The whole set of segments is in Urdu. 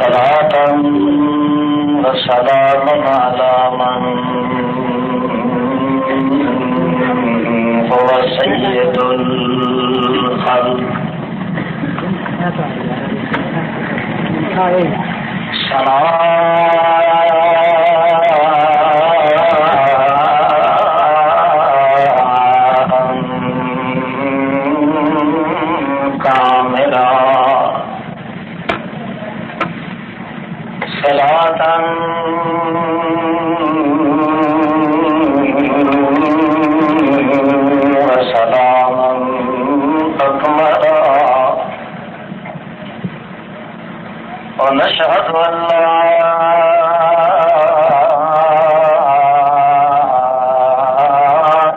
صلاة وسلاما على من هو سيد الخلق ونشهد أن لا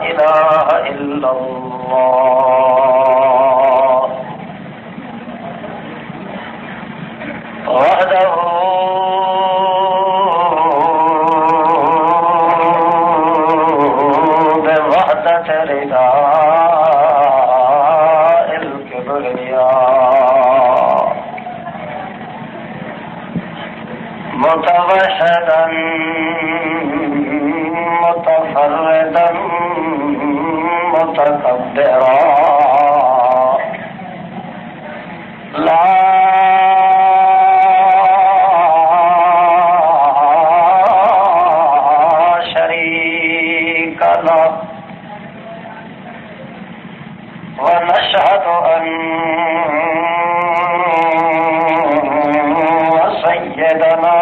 إله إلا الله وحده بوحدة رداء الكبرياء متوحدا متفردا متكبرا لا شريك له ونشهد أن سيدنا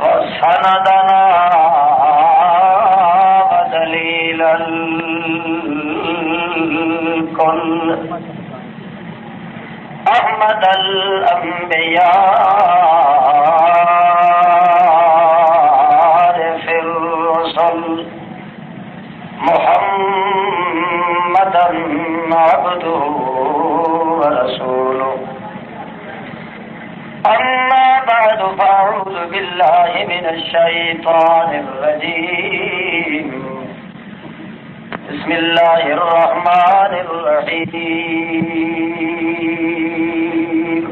وسندنا ودليل الكل أحمد الأنبياء في الرسل محمدا عبده ورسوله أما بعد فأعوذ بالله من الشيطان الرجيم بسم الله الرحمن الرحيم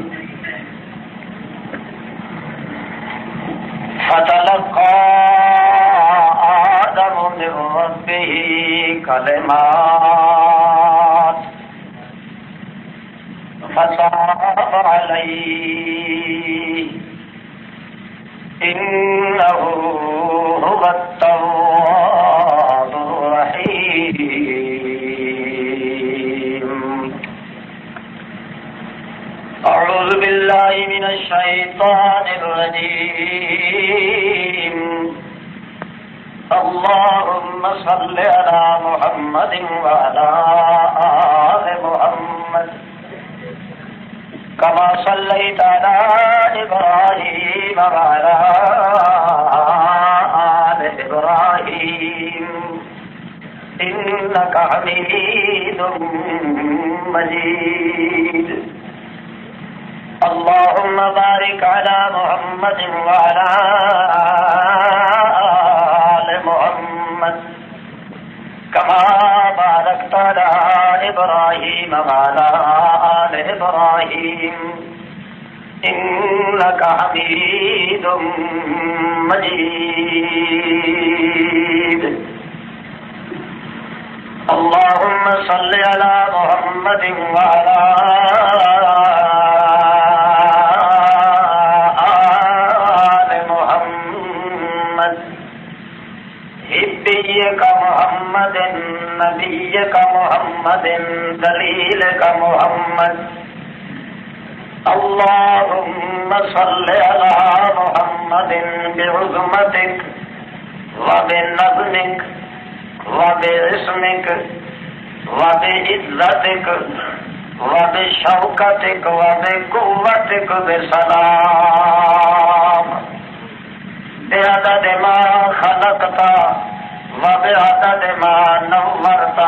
فتلقى آدم من ربه كلمات فتاب عليه إنه هو التواب الرحيم أعوذ بالله من الشيطان الرجيم اللهم صل على محمد وعلى آل محمد كما صليت على إبراهيم وعلى آل إبراهيم إنك حميد مجيد اللهم بارك على محمد وعلى آل محمد كما باركت على إبراهيم وعلى آل إبراهيم إنك حميد مجيد اللهم صل على محمد وعلى آل محمد حبيك محمد نبيك محمد دليلك محمد اللهم صل على محمد بعظمتك وبنظمك وباسمك وبعزتك وبشوكتك وبقوتك بسلام بعدد ما خلقت وبعدد ما نورت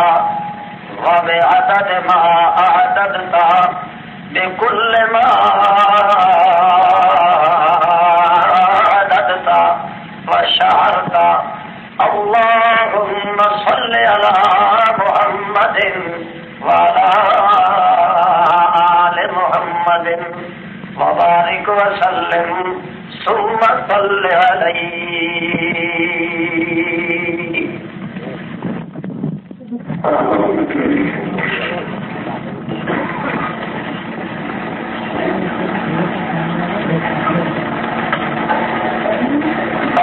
وبعدد ما أعددت بكل ما عددت وشهرت اللهم صل على محمد وعلى آل محمد وبارك وسلم ثم صل عليه.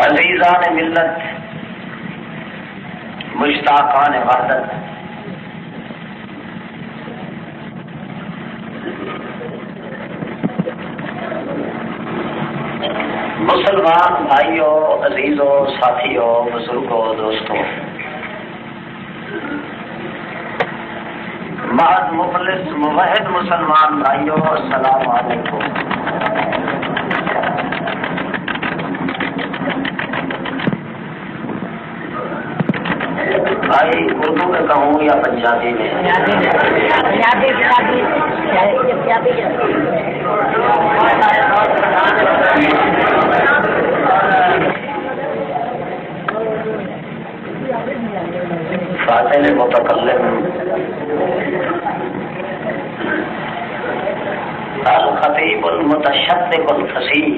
عزیزان ملت، مشتاقان وحدت، مسلمان بھائیوں، عزیزوں، ساتھیوں، بزرگوں، دوستوں، محض مخلص موحد مسلمان بھائیوں، السلام علیکم. بھائی اردو میں کہوں یا پنجابی میں؟ فاضل متکلم الخطیب المتشدق الفصیح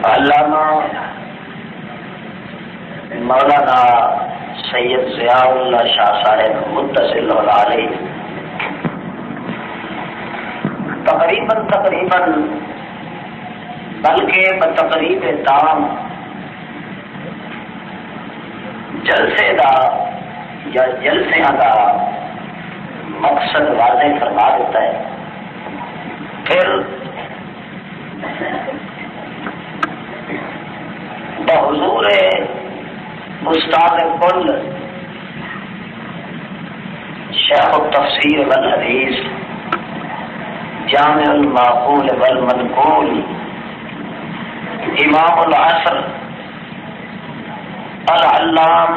علامہ مولانا سید ضیاء اللہ شاہ صاحب متصل علیہ تقریباً بلکہ بتقریب تام جلسے دا مقصد واضح فرما دیتا ہے. پھر بحضور استاد کل شیخ التفسیر والحدیث جامع المعقول والمنقول امام العصر العلام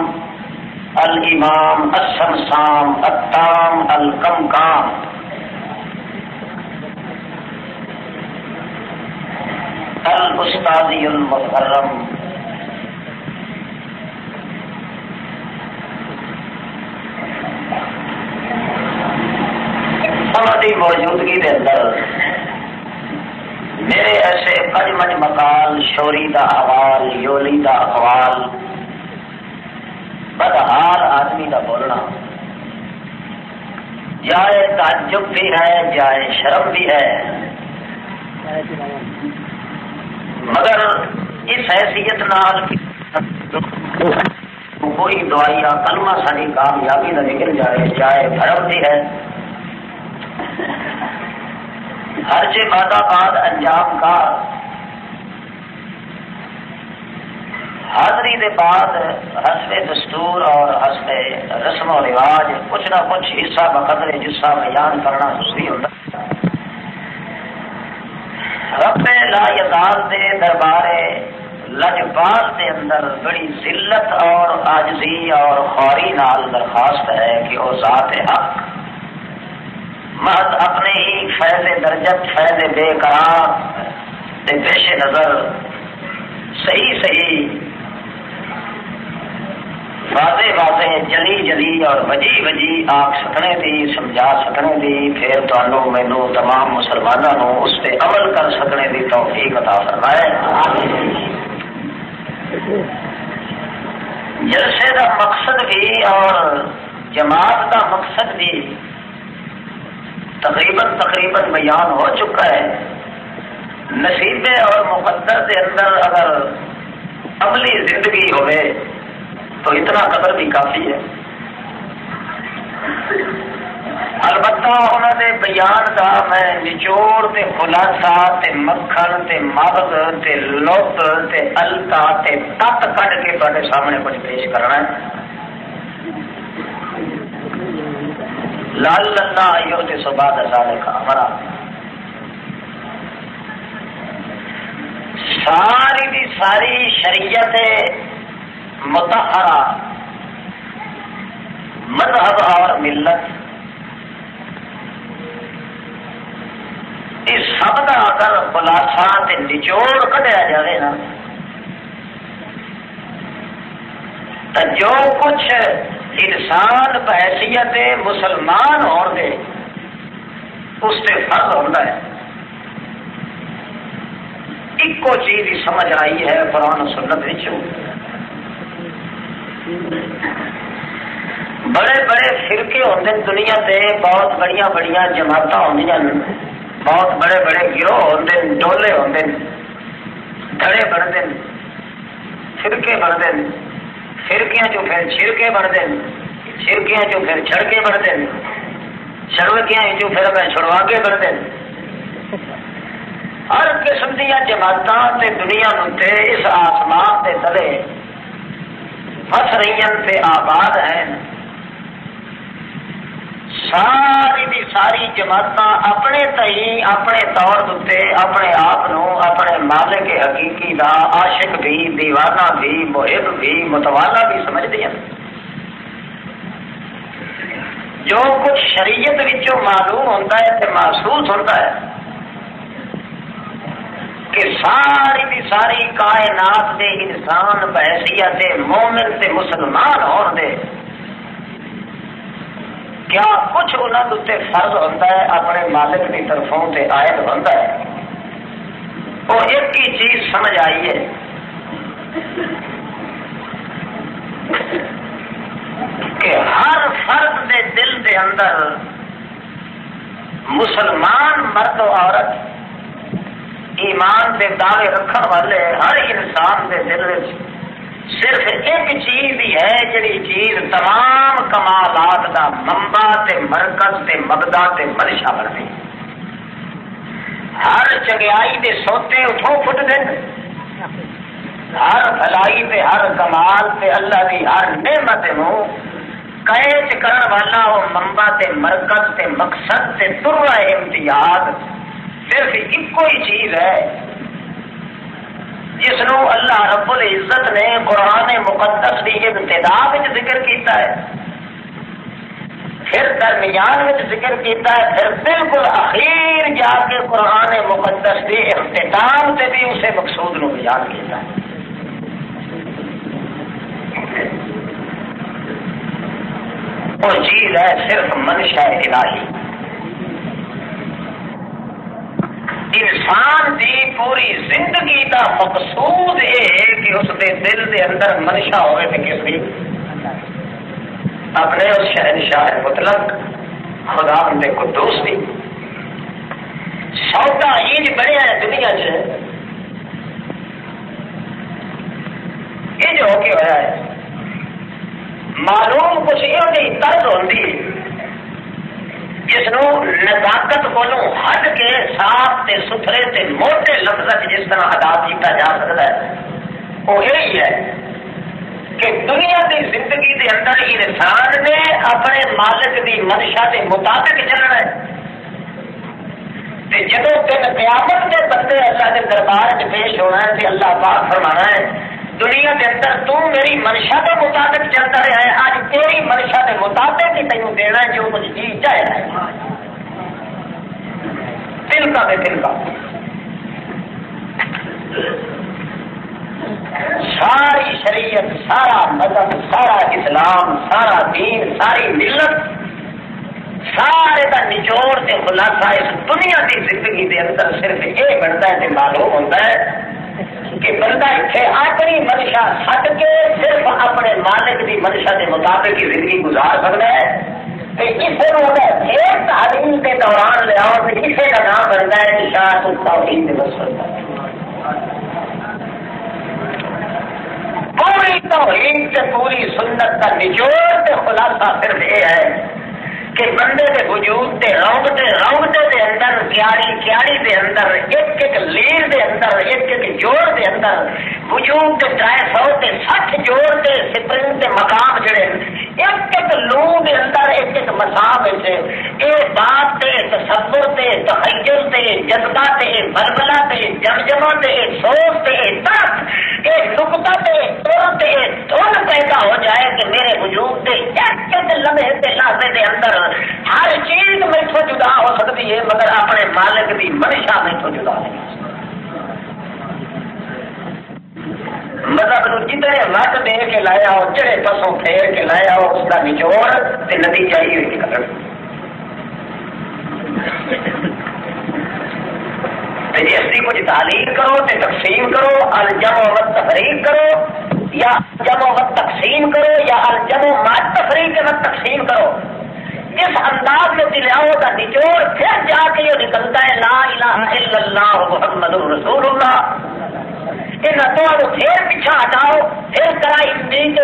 الامام السمسام التام الکمکام الاستاذی المحترم کی موجودگی کے اندر میرے ایسے کجمج مقال شوری دا احوال یولی دا اقوال بدحال آدمی دا بولنا جائے تعجب بھی ہے جائے شرم بھی ہے، مگر اس حیثیت نال کوئی دعائیا کلمہ ساری کامیابی نہ نکل جائے جائے بھرم بھی ہے. ہر چے بعد انجام کا حاضری دے بعد حسب دستور اور حسب رسم و رواج کچھ نہ کچھ حصہ بقدر جسا بیان کرنا ضروری ہوتا. رب لا یزال دے دربار لجپال دے اندر بڑی ذلت اور عاجزی اور خواری نال درخواست ہے کہ وہ ذات حق محض اپنے ہی فیض درجت فیض بے قرار کے پیش نظر صحیح واضح جلی اور وجی آنکھ سکنے دی سمجھا سکنے دی پھر تمہوں مینوں تمام مسلمانوں اس پہ عمل کر سکنے دی توفیق عطا فرمائے. جلسے کا مقصد بھی اور جماعت کا مقصد بھی تقریباً بیان ہو چکا ہے. نصیبے اور مقدر کے اندر اگر عملی زندگی ہوئے تو اتنا قدر بھی کافی ہے. البتہ انہوں نے بیان کا میں نچوڑ تے خلاصہ تے مکھن تے مغز تے لط تے التا تے تت کٹ کے تھوڑے سامنے کچھ پیش کرنا ہے. لال اللہ یوت صبح ذالک امرا ساری دی ساری شریعت مطہرہ مذہب اور ملت اس سب کا اگر خلاصہ تے نچوڑ کڈیا جائے نا تو جو کچھ انسان بحیثیت مسلمان ہون دے اس سے فرض ہوتا ہے ایکو چیز ہی سمجھ آئی ہے قرآن و سنت وچوں بڑے بڑے فرقے ہوتے ہیں دنیا تے بہت بڑیاں بڑیاں جماعت ہوندیاں بہت بڑے بڑے گروہ ہوتے ہیں ڈولے ہوتے ہیں دھڑے بنتے ہیں فرقے بنتے ہیں فرقیاں جو پھر چھڑکے بنتے ہیں چھڑکیاں جو پھر چھڑکے بنتے ہیں چھڑکیاں جو پھر میں چھڑواگے بنتے ہیں ہر قسم دیا جماعتاں تے دنیا تے اس آسمان تے تلے پس رہی تے آباد ہیں ساری دی ساری جماعت اپنے تئی اپنے طور تے اپنے آپ اپنے مالک حقیقی دا عاشق بھی دیوانہ بھی محب بھی متوالا بھی سمجھتی ہیں جو کچھ شریعت وچوں معلوم ہوتا ہے تے محسوس ہوتا ہے کہ ساری دی ساری کائنات دے انسان بحیثیت مومن تے مسلمان ہون دے کیا کچھ انہوں تے فرض ہوتا ہے اپنے مالک کی طرفوں تے عائد ہوتا ہے وہ ایک ہی چیز سمجھ آئی ہے کہ ہر فرد دے دل دے اندر مسلمان مرد و عورت ایمان دے دعوے رکھن والے ہر انسان دے دل میں صرف ایک چیز ہی ہے جڑی چیز تمام کمالات دا منبع تے مرکز تے مبدا تے منشا بنتی ہر چنگیائی دے سوتے اتھوں پھٹ دے ہر بھلائی تے ہر کمال تے اللہ دی ہر نعمت نو قید کرن والا وہ منبع تے مرکز تے مقصد تے ترہ امتیاز صرف ایک ہی چیز ہے جس نو اللہ رب العزت نے قرآن مقدس کی ابتدا ذکر کیتا ہے پھر درمیان میں ذکر کیتا ہے پھر بالکل اخیر جا کے قرآن مقدس کے اختتام سے بھی اسے مقصود نو بیان کیتا ہے وہ چیز ہے صرف منشا الہی انسان دی پوری زندگی دا مقصود یہ ہے کہ اس دے دل دے اندر منشا ہوئے کہ کسی اپنے اس شہنشاہ مطلق خدا دے قدوس دی سودا ہی بڑے ہے دنیا چ یہ جو ہو کے ہوا ہے معلوم کچھ یہ طرز ہوتی جس نزاکت کو ہٹ کے صاف تے ستھرے تے موٹے لفظ جس طرح ادا کیا جا سکتا ہے وہ یہی ہے کہ دنیا کی زندگی کے اندر انسان نے اپنے مالک کی منشا کے مطابق چلنا ہے جدو تین قیامت کے بندے اللہ کے دربار میں پیش ہونا ہے تو اللہ پاک فرمانا ہے دنیا کے اندر تو میری منشا کے مطابق چلتا رہا ہے آج تیری منشا کے مطابق ہی تینوں دینا ہے جو کچھ چیز چاہے دل کا بے دل کا ساری شریعت سارا مذہب سارا اسلام سارا دین ساری ملت سارے کا نچوڑ سے خلاصہ اس دنیا کی زندگی کے اندر صرف یہ بنتا ہے کہ معلوم ہوتا ہے کہ بندہ اتنے اپنی منشا سٹ کے صرف اپنے مالک کی منشا کے مطابق ہی زندگی گزار سکتا ہے اسے پھر تعلیم کے دوران لیا اسے کا نام بنتا ہے کہ شاہ التوحید پوری توحید سے پوری سنت کا نچوڑ سے خلاصہ صرف یہ ہے کہ بندے کے وجود کے رونگٹے دے اندر کیاڑی دے اندر ایک لیر دے اندر ایک جوڑ دے اندر وجود کے 360 جوڑ کے سپرنگ کے مقام جڑے ایک لو دے اندر ایک مساب یہ بات تے تصور تے تخیل تے جذبہ تے بلبلا تے جمجمہ تے سوچ تے طرف یہ نقطہ دھن پیدا ہو جائے کہ میرے وجود کے ایک لمحے کے لحظے کے اندر ہر چیز میتھوں جدا ہو سکتی ہے مگر اپنے مالک کی منشا میتھوں جدا نہیں ہو سکتی. مذہب کو جتنے مت دے کے لایا ہو جڑے پسوں پھیر کے لایا ہو اس کا نچوڑ تے نتیجہ ہی ہوئی نکلنا. اس کی کچھ تعلیم کرو تے تقسیم کرو الجمع و تفریق کرو یا جمع و تقسیم کرو یا الجمع و تفریق و تقسیم کرو. اس انداز میں دلاؤ کا نچوڑ پھر جا کے یہ نکلتا ہے لا الہ الا اللہ محمد رسول اللہ. پھر پیچھا ہٹاؤ پھر کرائی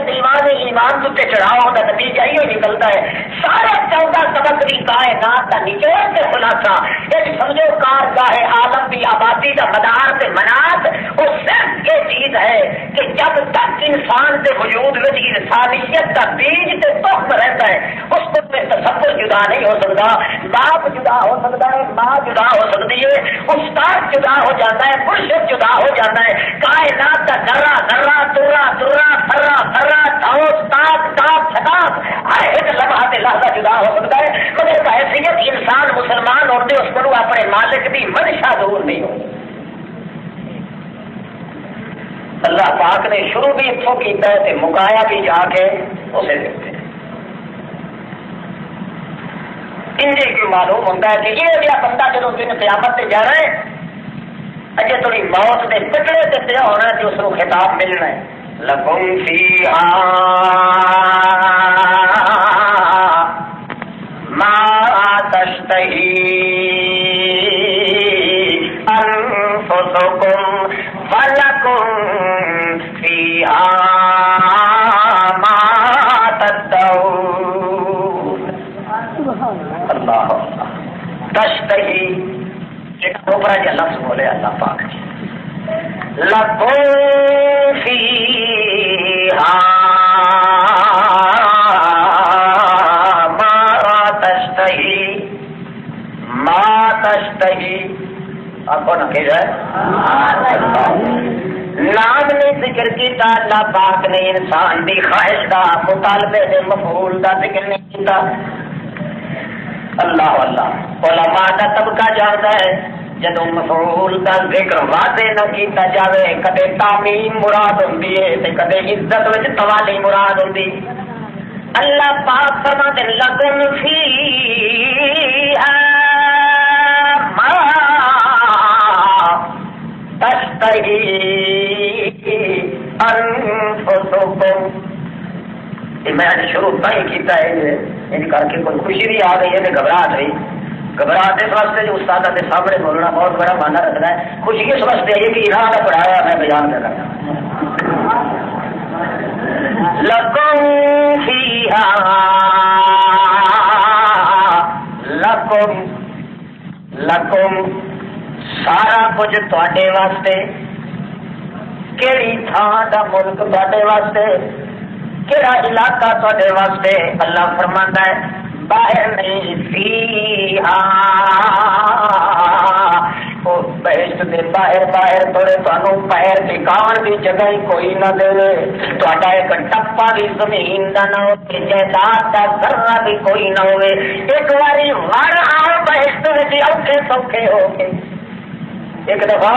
دیوان ایمان تے چڑھاؤ کا نتیجہ یہ نکلتا ہے. سارے 14 سبق کی کائنات کا نچوڑ سے خلاصہ یہ سمجھو کارگاہ عالم کی آبادی کا مدار سے مناس وہ صرف یہ چیز ہے کہ جب تک انسان کے وجود میں انسانیت کا بیج سے تخم رہتا ہے اس کو تصور جدا نہیں ہو سکتا. باپ جدا ہو سکتا ہے ماں جدا ہو سکتی ہے استاد جدا ہو جاتا ہے مرشد جدا ہو جاتا ہے کائنات کا ذرہ ذرہ ترا ترا تھرا تھرا ٹھوس تاک تاک چھٹاک ہر ایک لمحہ سے لحظہ جدا ہو سکتا ہے مگر بحیثیت انسان مسلمان ہوتے اس کو اپنے مالک کی منشا دور نہیں ہو. اللہ پاک نے شروع بھی اتوں کیتا ہے تے مکایا بھی جا کے اسے دیتے ہیں. انجے کی معلوم ہوتا ہے کہ یہ جہاں بندہ جب دن قیامت سے جا رہا ہے اجے تھوڑی موت کے پچڑے سے پیا ہونا ہے کہ اس کو خطاب ملنا ہے. لکم فیہا ما تشتہی انفسکم ولکم فیہا ما تدعون. اللہ تشتہی اوپر جو لفظ بولے اللہ پاک لکم فیہا ما تشتہی آپ کو نہ کہ جائے نام نے ذکر کیتا اللہ پاک نے انسان دی خواہش دا مطالبے دے مفعول دا ذکر نہیں کیتا. اللہ اللہ علماء کا طبقہ جانتا ہے جدو مفعول کا ذکر واضح نہ کیتا جاوے کدے تعمیم مراد ہوندی ہے تے کدے عزت وچ توالی مراد ہوندی. اللہ پاک فرماتے لکم فیہا ما تشتہی انفسکم. میں شروع نہیں کیتا ہے ان کر کے کوئی خوشی بھی آ گئی ہے گھبراہٹ رہی. گھبراہٹ اس واسطے جو استاد کے سامنے بولنا بہت بڑا مانا رکھنا ہے. خوشی اس واسطے ہے کہ ایران کا پڑھایا میں بیان کر رہا ہوں. لکم فیہا لکم لکم سارا کچھ تواڈے واسطے. کیڑی تھان دا ملک تواڈے واسطے کیڑا علاقہ تواڈے واسطے. اللہ فرماندا ہے باہر نہیں فیہا او بہشت دے باہر باہر تھوڑے تانوں پیر ٹکان دی جگہ ہی کوئی نہ دے. تہاڈا ایک ٹپا بھی زمین دا نہ ہوے جائیداد دا ذرہ بھی کوئی نہ ہوے. ایک واری وڑ آؤ بہشت وچ اوکھے سوکھے ہو کے ایک دفعہ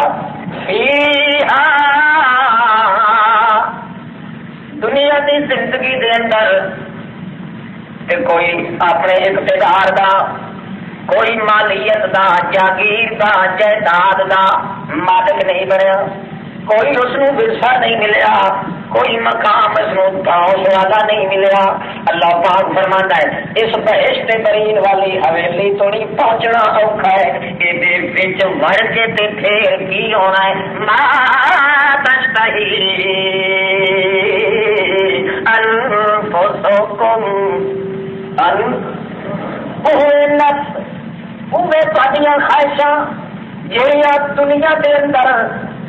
فیہا دنیا کی زندگی دے اندر تے کوئی اپنے اقتدار دا کوئی مالیت دا جاگیر دا جائیداد دا مالک نہیں بنیا. کوئی اس کو ورثہ نہیں ملیا کوئی مقام اس کو پاؤں والا نہیں ملیا. اللہ پاک فرماندا ہے اس بہشت برین والی حویلی تو نہیں پہنچنا اوکھا ہے. یہ وڑ کے تے پھر کی ہونا ہے ما تشتہی انفسکم خواہشاں جہاں دنیا کے اندر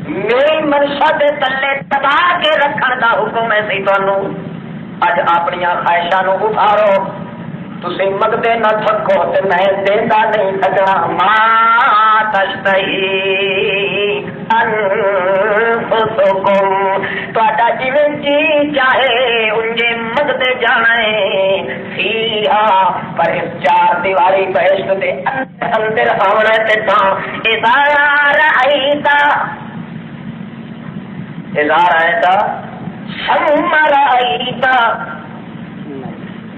میری منشا کے تلے دبا کے رکھنے کا حکم ہے سی تمہوں. اج اپنی خواہشاں اتارو تسی منگتے نہ تھکو تے میں دیتا نہیں تھکنا. ما تشتہی انفسکم جویں جی چاہے انجے مگتے جانا ہے فیہا پر اس چار دیواری بہشت دے اندر آنا تے تھا اظہار آئیتا سمر آئیتا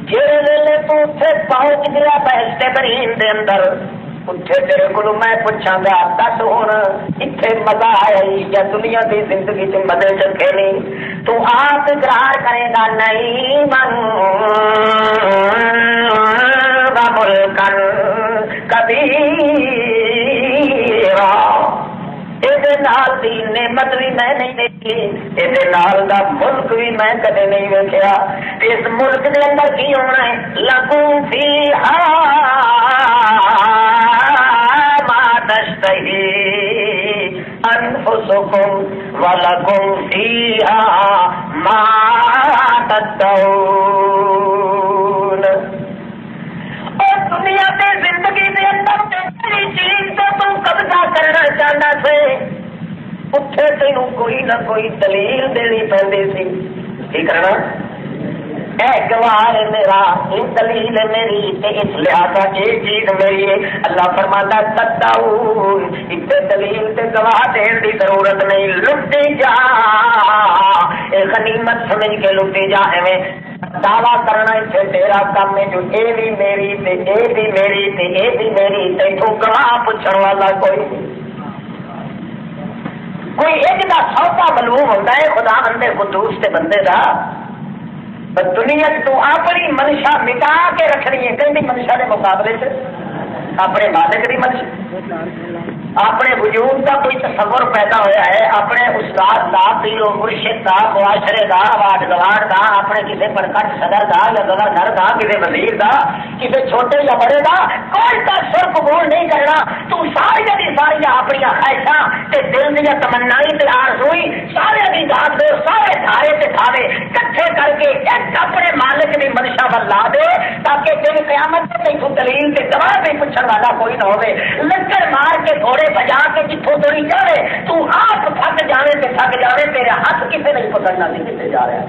جیلے تو اتھے پہنچ گیا بہشت برین دے اندر اتھے تیرے کو میں پوچھاں گا دس ہون اتھے مزہ آیا یا دنیا کی زندگی سے مزے چکے نہیں تو آپ اقرار کرے گا نہیں من ملکن کبیرا نال دی نعمت بھی میں نہیں دیکھی یہ نال دا ملک بھی میں کدے نہیں ویکھیا اس ملک دے اندر کی ہونا ہے لکم فیہا ما تشتہی انفسکم ولکم فیہا ما تدعون اور دنیا تے زندگی دے اندر جہی چیز تو تم قبضہ کرنا چاہتا سے اتنے تینوں کوئی نہ کوئی دلیل دینی پہنتی سی کی کرنا اے گوار میرا یہ دلیل میری اس لہٰذا یہ چیز میری ہے اللہ فرماتا تدعون اتنے دلیل تے گواہ دین کی ضرورت نہیں لٹی جا اے غنیمت سمجھ کے لٹی جا ایویں دعویٰ کرنا اسے تیرا کام ہے جو اے بھی میری تے اے بھی میری تے اے بھی میری تیتھوں گواہ پوچھن والا کوئی ایک دا سوتا معلوم ہوتا ہے خدا بندے قدوس تے بندے دا دنیا تو اپنی منشا مٹا کے رکھنی ہے کہیں بھی منشا کے مقابلے سے اپنے مالک کی منشا اپنے وجود کا کوئی تصور پیدا ہوا ہے اپنے استاد کا پیرو مرشد کا معاشرے کا آواز گوار کا اپنے کسی پرکٹ صدر کا یا گورنر کا کسی وزیر کا کسی چھوٹے یا بڑے کا کوئی تصور قبول نہیں کرنا تو ساری کی ساری اپنی خواہشاں دل دیا تمنائی آرزوئی سارے کی داد دے سارے دھارے سے دھاوے کٹھے کر کے ایک اپنے مالک کی منشا پر لا دے تاکہ دن قیامت سے دلیل کے گواہ بھی پوچھنے والا کوئی نہ ہوئے لکڑ مار کے گھوڑے بجا کے جتوں تری چڑھے تو آپ تھک جانے سے تھک جانے تیرے ہاتھ کسے نہیں پکڑنا نہیں کتنے جا رہا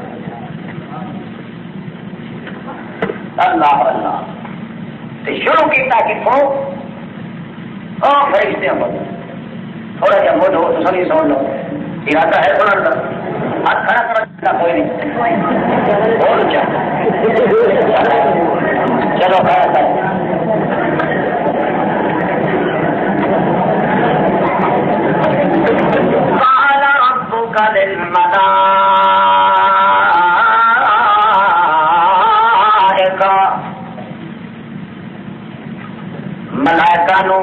اللہ اللہ تو شروع کیا کتوں فرشتیاں بولو تھوڑا جا مجھ ہو تو سبھی سن لو ارادہ ہے سنن کا ہاتھ کھڑا کرنا کوئی نہیں بول کیا چلو کھڑا کر قال ربك للملائكة ملائکہ نو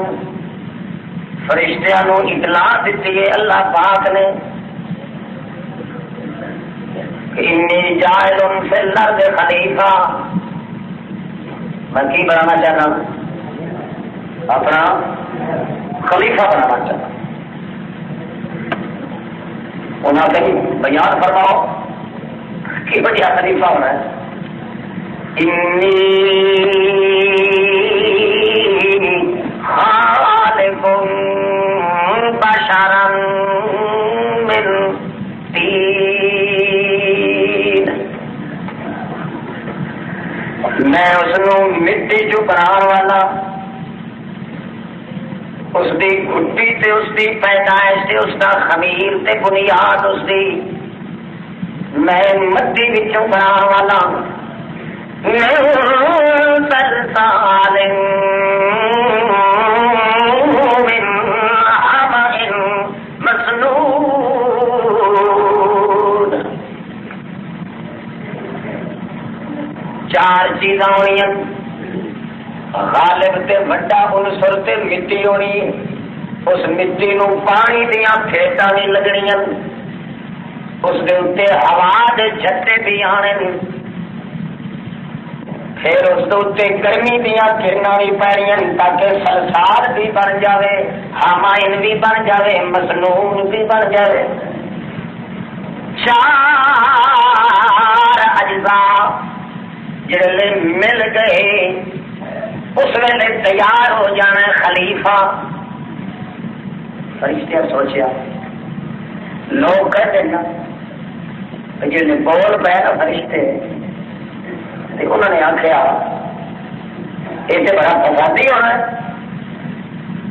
فرشتیاں نو اطلاع دیتی ہے اللہ پاک نے انی جاعل فی الارض خلیفہ میں کی بنانا چاہتا ہوں اپنا خلیفہ بنانا چاہتا ہوں انہوں نے بیان فرماؤ کہ بڑیا خلیفہ ہونا ہے انی خالق بشرا من طین میں اس نو مٹی چ بنانے والا اس دی گھٹی تے اس دی پیدائش تے اس دا خمیر تے بنیاد اس دی میں مٹی وچوں بنانے والا سلسال من حمأ مسنون چار چیزاں ہوئی غالب تے وڈا عنصر تے مٹی ہونی اس مٹی نو پانی دیا پھیٹاں نہیں لگنیاں اس دے اوتے ہوا دے جھٹے بھی آنے پھر اس دے اوتے گرمی دیا کرنا بھی پڑنیاں تاکہ سلسال بھی بن جاوے حمائن بھی بن جاوے مسنون بھی بن جاوے چار اجزاء جڑے مل گئے اس ویلے تیار ہو جانا خلیفہ فرشتے سوچیا لوگ کہتے ہیں جن بول پے نا فرشتے انہوں نے آخیا یہ تو بڑا فسادی ہونا ہے،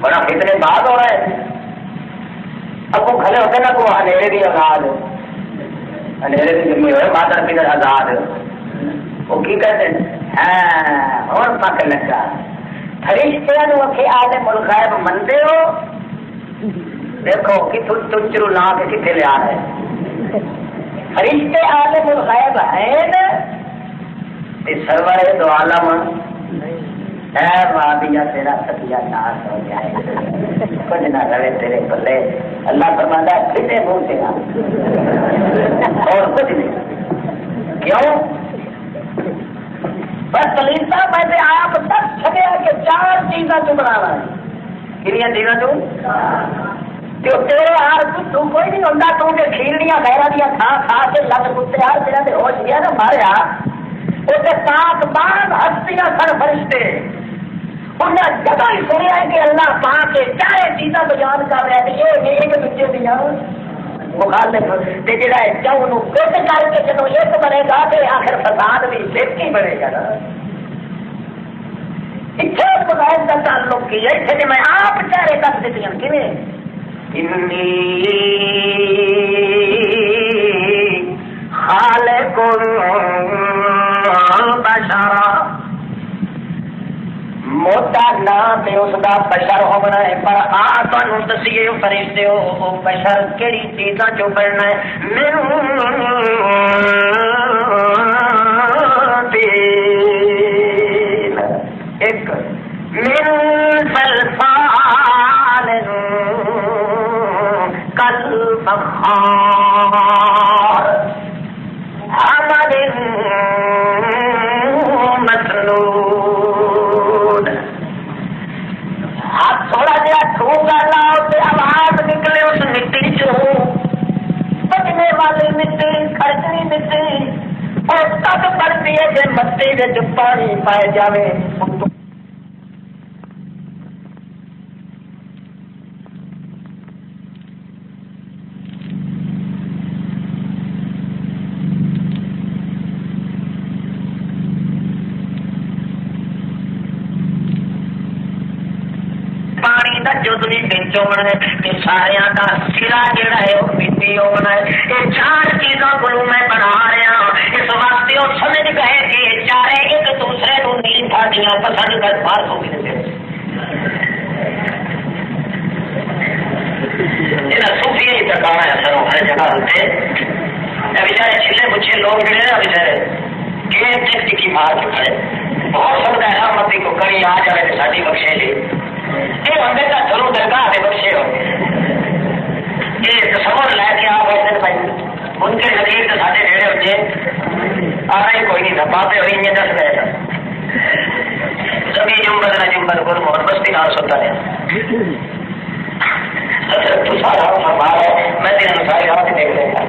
بڑا فتنے باز ہونا ہے. ابو کھلے ہوتے نا کو انیرے کی اولاد، انیرے کی جمی ہوئے مادر پدر آزاد، وہ کی کہتے ہیں اور پک لگا. فرشتے عالم الغیب منتے ہو؟ دیکھو کہ تجرو لا کے کتنے لیا ہے. فرشتے عالم الغیب ہیں سرور دو عالم اے وادیا تیرا سطیا ناس ہو جائے کچھ نہ رہے تیرے بلے. اللہ فرماتا ہے کتنے منہ سے اور کچھ نہیں. کیوں؟ بس سلیم صاحب میں آپ سب چھگیا کہ 4 چیزاں تو بنانا ہے. کنیاں چیزاں تو تیرے ہار تو کوئی نہیں ہوتا تو کہ کھیلنیاں غیرہ دیا کھا کھا کے لگ کتے ہار تیرا تے ہوش گیا نا ماریا. وہ پاک باز ہستیاں سر فرشتے انہیں جگہ ہی سنیا ہے کہ اللہ پاک کے 4 چیزاں بیان کر رہے ہیں. یہ ایک دوسرے دیا مخالف جڑا ہے چون گٹ کر کے جب ایک بنے گا تو آخر فساد بھی صرف ہی بنے گا نا. اتنے خدائے کا تعلق کی ہے اتنے میں آپ 4 کر دیتی ہوں کیویں خالق بشرا موٹا نام تے اس کا بشر ہونا ہے. پر آ تمہیں دسیے فرشتے ہو بشر کہڑی چیزاں چو بننا ہے. ایک من صلصال کالفخار حمد مسنون. آپ تھوڑا جہا ٹھوکا لاؤ تو آواز نکلے اس مٹی چو بجنے والی مٹی کھڑکنی مٹی اور تب پڑتی ہے کہ مٹی میں پانی پائے جاوے. سارا کا سرا جڑا ہے وہ مٹی ہونا ہے. یہ 4 چیزوں کو میں بنا رہا ہوں اس واسطے وہ سمجھ گئے کہ یہ 4 ایک دوسرے کو نہیں کھاڑیاں پسند کر بات ہو گئی. صوفی ہی ٹکانا ہے سر ہر جگہ ہوتے بچارے چھلے مچھے لوگ ملے نا بچارے کی مار کے کھڑے بہت سمجھا ہے متی کو کہیں آ جائے تو ساری بخشے لی یہ بندے کا ضرور درگاہ ہے بخشے ہو یہ تصور لے کے آپ ایسے بھائی ان کے نظیر تو سارے نیڑے ہوتے آ رہے کوئی نہیں تھا باتیں ہوئی ہیں 10 رہے سبھی جمبل نہ جمبل گل محمد بستی نام سنتا ہے تو سارا فرما ہے میں تین ساری رات دیکھ لیں گا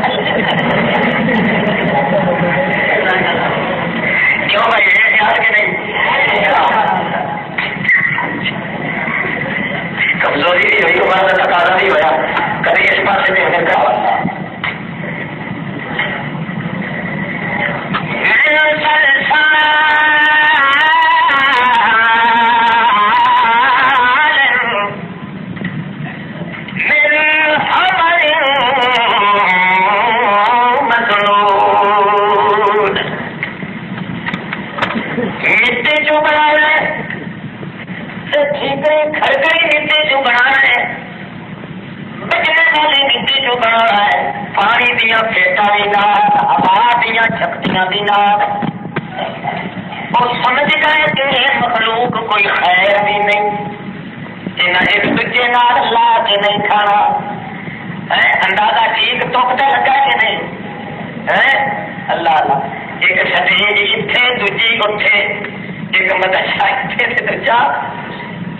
کیوں بھائی یہ یاد کہ نہیں کمزوری بھی ہوئی ہمارا تقاضا بھی ہوا کبھی اس پاس سے دیکھنے کا سمجھ گئے کہ مخلوق کوئی خیر بھی نہیں ایک دوجے لا کے نہیں کھانا اندازہ ٹھیک توکتا لگا کہ نہیں اللہ اللہ ایک سجی اتنے دوجی اٹھے ایک مدرسہ اتنے سے درجہ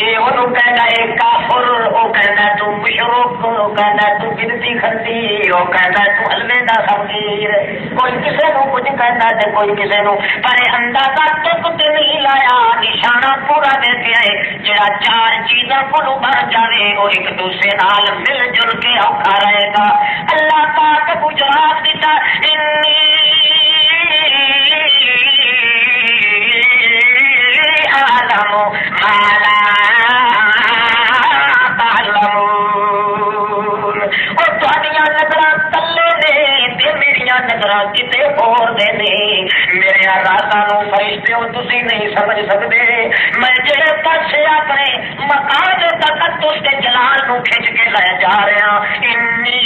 یہ کہنا ایک کافر وہ کہنا تو مشرک وہ کہنا تو گنتی کھڑی وہ کہنا تو حلوے دا فقیر کوئی کسی کو کچھ کہنا ہے کوئی کسی کو پر اندازہ تک نہیں لایا نشانہ پورا دے دیا ہے جڑا 4 چیزوں کو بھر جائے وہ ایک دوسرے نال مل جل کے اوکھا رہے گا. اللہ پاک گجرات دیتا انی نظر کتے اور دے نہیں میرے رازاں نو فرشتے ہو تسی نہیں سمجھ سکتے میں جڑے پاسے اپنے مقام تقدس کے جلال نو کھچ کے لے جا رہا انی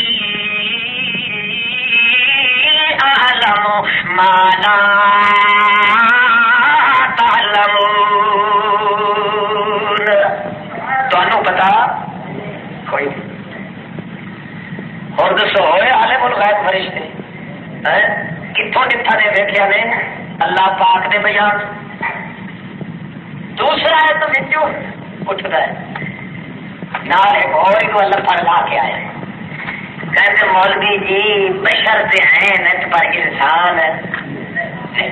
اعلم ما لا تعلمون تانوں پتا کوئی اور دسو ہوئے عالم الغیب فرشتے کتوں ڈٹھا نے ویکھیا نے اللہ پاک دے بیان دوسرا ہے تو وچوں اٹھتا ہے نال ایک اور کو اللہ پر لا کے آیا کہتے مولوی جی بشر تے ہیں نت پر انسان ہے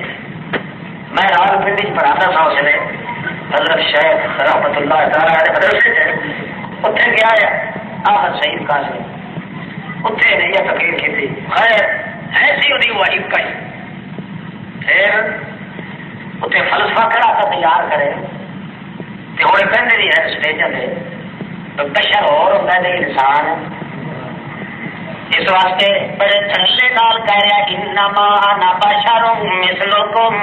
میں راول پنڈی پڑھاتا تھا اس نے حضرت شیخ رحمت اللہ تعالی علیہ مدرسے سے اتنے گیا ہے احمد سعید قاسمی اتنے نے یہ تقریر کی تھی خیر ایسی ہوئی وہ ایک ہی پھر اتنے فلسفہ کرا کر تیار کرے تو ہوں کہتے نہیں ہے اسٹیج پہ بشر اور ہوتا ہے انسان اس واسطے بڑے ٹھنڈے نال کہہ رہا انما انا بشر مثلکم